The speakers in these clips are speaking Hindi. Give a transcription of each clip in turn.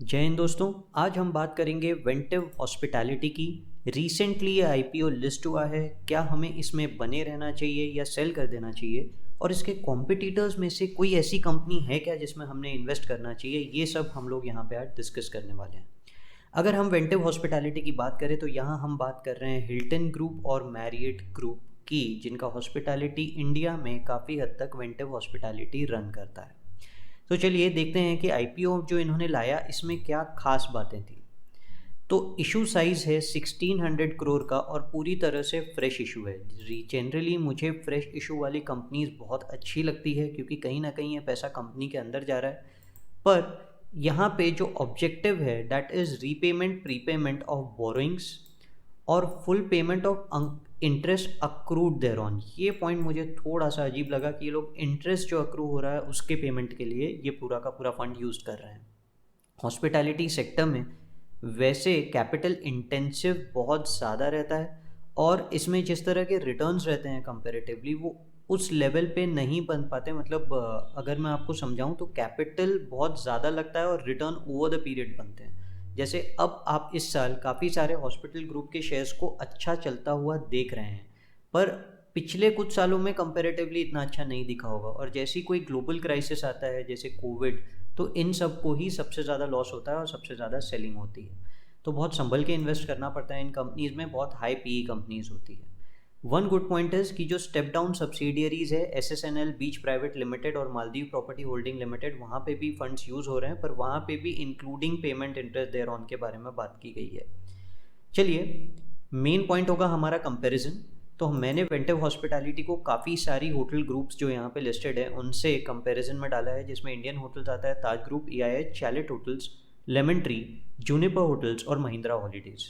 जय हिंद दोस्तों। आज हम बात करेंगे वेंटिव हॉस्पिटैलिटी की। रिसेंटली ये आईपीओ लिस्ट हुआ है। क्या हमें इसमें बने रहना चाहिए या सेल कर देना चाहिए, और इसके कॉम्पिटिटर्स में से कोई ऐसी कंपनी है क्या जिसमें हमने इन्वेस्ट करना चाहिए, ये सब हम लोग यहाँ पे आज डिस्कस करने वाले हैं। अगर हम वेंटिव हॉस्पिटैलिटी की बात करें तो यहाँ हम बात कर रहे हैं हिल्टन ग्रुप और मैरियट ग्रुप की, जिनका हॉस्पिटैलिटी इंडिया में काफ़ी हद तक वेंटिव हॉस्पिटैलिटी रन करता है। तो चलिए देखते हैं कि आईपीओ जो इन्होंने लाया इसमें क्या खास बातें थी। तो इशू साइज़ है 1600 करोड़ का और पूरी तरह से फ्रेश इशू है। जनरली मुझे फ्रेश इशू वाली कंपनीज बहुत अच्छी लगती है, क्योंकि कहीं ना कहीं ये पैसा कंपनी के अंदर जा रहा है। पर यहाँ पे जो ऑब्जेक्टिव है that is repayment prepayment of borrowings और full payment of interest accrued thereon. ये पॉइंट मुझे थोड़ा सा अजीब लगा कि ये लोग इंटरेस्ट जो अक्रू हो रहा है उसके पेमेंट के लिए ये पूरा का पूरा फंड यूज़ कर रहे हैं। हॉस्पिटैलिटी सेक्टर में वैसे कैपिटल इंटेंसिव बहुत ज़्यादा रहता है, और इसमें जिस तरह के रिटर्न्स रहते हैं कंपैरेटिवली वो उस लेवल पे नहीं बन पाते। मतलब अगर मैं आपको समझाऊं तो कैपिटल बहुत ज़्यादा लगता है और रिटर्न ओवर द पीरियड बनते हैं। जैसे अब आप इस साल काफ़ी सारे हॉस्पिटल ग्रुप के शेयर्स को अच्छा चलता हुआ देख रहे हैं, पर पिछले कुछ सालों में कंपैरेटिवली इतना अच्छा नहीं दिखा होगा। और जैसी कोई ग्लोबल क्राइसिस आता है जैसे कोविड, तो इन सब को ही सबसे ज़्यादा लॉस होता है और सबसे ज़्यादा सेलिंग होती है। तो बहुत संभल के इन्वेस्ट करना पड़ता है इन कंपनीज़ में। बहुत हाई पीई कंपनीज़ होती है। वन गुड पॉइंट इज़ कि जो स्टेप डाउन सब्सिडियरीज़ है एसएसएनएल, बीच प्राइवेट लिमिटेड और मालदीव प्रॉपर्टी होल्डिंग लिमिटेड, वहाँ पे भी फंड्स यूज़ हो रहे हैं, पर वहाँ पे भी including payment interest there on के बारे में बात की गई है। चलिए, मेन पॉइंट होगा हमारा कंपैरिजन। तो मैंने वेंटिव हॉस्पिटैलिटी को काफ़ी सारी होटल ग्रुप्स जो यहाँ पे लिस्टेड है उनसे कंपैरिजन में डाला है, जिसमें इंडियन होटल्स आता है, Taj group, EIH, Chalet Hotels, Lemon Tree, Juniper Hotels और महिंद्रा हॉलीडेज़।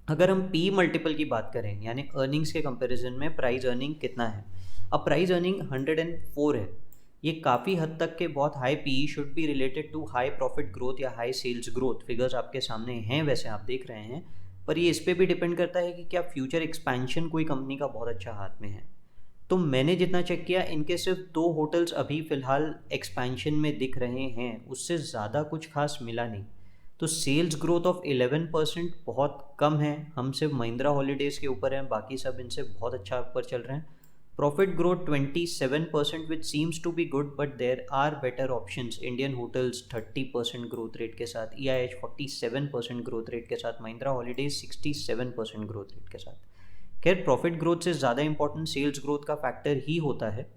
अगर हम पी मल्टीपल की बात करें यानी अर्निंग्स के कंपैरिजन में प्राइस अर्निंग कितना है, अब प्राइस अर्निंग 104 है। ये काफ़ी हद तक के बहुत high P should be related to high profit growth या हाई सेल्स ग्रोथ। फिगर्स आपके सामने हैं, वैसे आप देख रहे हैं, पर ये इस पर भी डिपेंड करता है कि क्या फ्यूचर एक्सपेंशन कोई कंपनी का बहुत अच्छा हाथ में है। तो मैंने जितना चेक किया, इनके सिर्फ 2 होटल्स अभी फ़िलहाल एक्सपेंशन में दिख रहे हैं, उससे ज़्यादा कुछ खास मिला नहीं। तो सेल्स ग्रोथ ऑफ 11% बहुत कम है। हम सिर्फ महिंद्रा हॉलीडेज़ के ऊपर हैं, बाकी सब इनसे बहुत अच्छा ऊपर चल रहे हैं। Profit growth 27% which seems to be good, but there are better options. Indian hotels 30% growth rate के साथ, EIH 47% ग्रोथ रेट के साथ, महिंद्रा हॉलीडेज 67% ग्रोथ रेट के साथ। खैर, प्रॉफिट ग्रोथ से ज़्यादा इंपॉर्टेंट सेल्स ग्रोथ का फैक्टर ही होता है।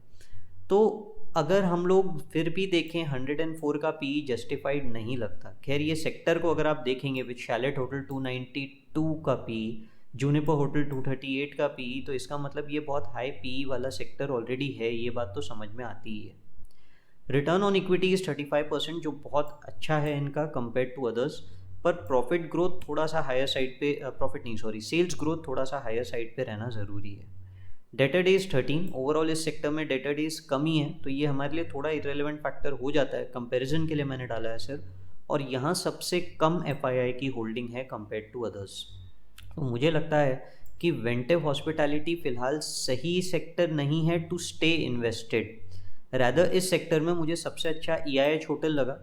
तो अगर हम लोग फिर भी देखें 104 का पी जस्टिफाइड नहीं लगता। खैर, ये सेक्टर को अगर आप देखेंगे विद शैलेट होटल 292 का पी, जूनिपर होटल 238 का पी, तो इसका मतलब ये बहुत हाई पी वाला सेक्टर ऑलरेडी है। ये बात तो समझ में आती ही है। रिटर्न ऑन इक्विटी इज़ 35%, जो बहुत अच्छा है इनका कंपेयर टू अदर्स। पर प्रॉफिट ग्रोथ थोड़ा सा हायर साइड पे, प्रॉफिट नहीं सॉरी, सेल्स ग्रोथ थोड़ा सा हायर साइड पे रहना ज़रूरी है। डेटर डेज 13, ओवरऑल इस सेक्टर में डेटर डेज कमी है, तो ये हमारे लिए थोड़ा इरेलीवेंट फैक्टर हो जाता है। कंपैरिजन के लिए मैंने डाला है सिर्फ, और यहाँ सबसे कम FII की होल्डिंग है कंपेयर टू अदर्स। तो मुझे लगता है कि वेंटिव हॉस्पिटैलिटी फ़िलहाल सही सेक्टर नहीं है टू स्टे इन्वेस्टेड। रैदर इस सेक्टर में मुझे सबसे अच्छा EIH होटल लगा।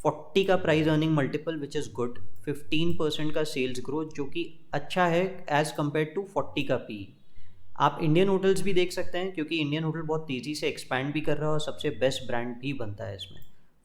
40 का price earning multiple which is good, 15% का सेल्स ग्रोथ जो कि अच्छा है एज़ कम्पेयर टू 40 का पी। आप इंडियन होटल्स भी देख सकते हैं, क्योंकि इंडियन होटल बहुत तेज़ी से एक्सपैंड भी कर रहा है और सबसे बेस्ट ब्रांड भी बनता है इसमें।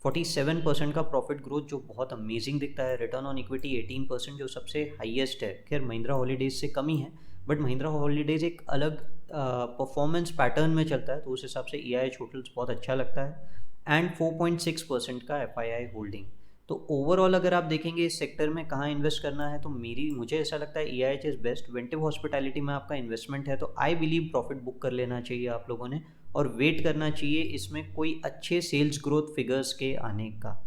47% का प्रॉफिट ग्रोथ जो बहुत अमेजिंग दिखता है। रिटर्न ऑन इक्विटी 18% जो सबसे हाईएस्ट है। खैर, महिंद्रा हॉलीडेज़ से कम ही है, बट महिंद्रा हॉलीडेज़ एक अलग परफॉर्मेंस पैटर्न में चलता है, तो उस हिसाब से EIH होटल्स बहुत अच्छा लगता है। एंड 4.6% का FII होल्डिंग। तो ओवरऑल अगर आप देखेंगे इस सेक्टर में कहाँ इन्वेस्ट करना है, तो मुझे ऐसा लगता है EIH इज़ बेस्ट। वेंटिव हॉस्पिटैलिटी में आपका इन्वेस्टमेंट है तो आई बिलीव प्रॉफिट बुक कर लेना चाहिए आप लोगों ने, और वेट करना चाहिए इसमें कोई अच्छे सेल्स ग्रोथ फिगर्स के आने का।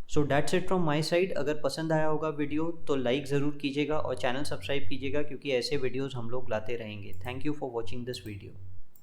So that's it from my side. अगर पसंद आया होगा वीडियो तो लाइक ज़रूर कीजिएगा और चैनल सब्सक्राइब कीजिएगा, क्योंकि ऐसे वीडियोज़ हम लोग लाते रहेंगे। Thank you for watching this video.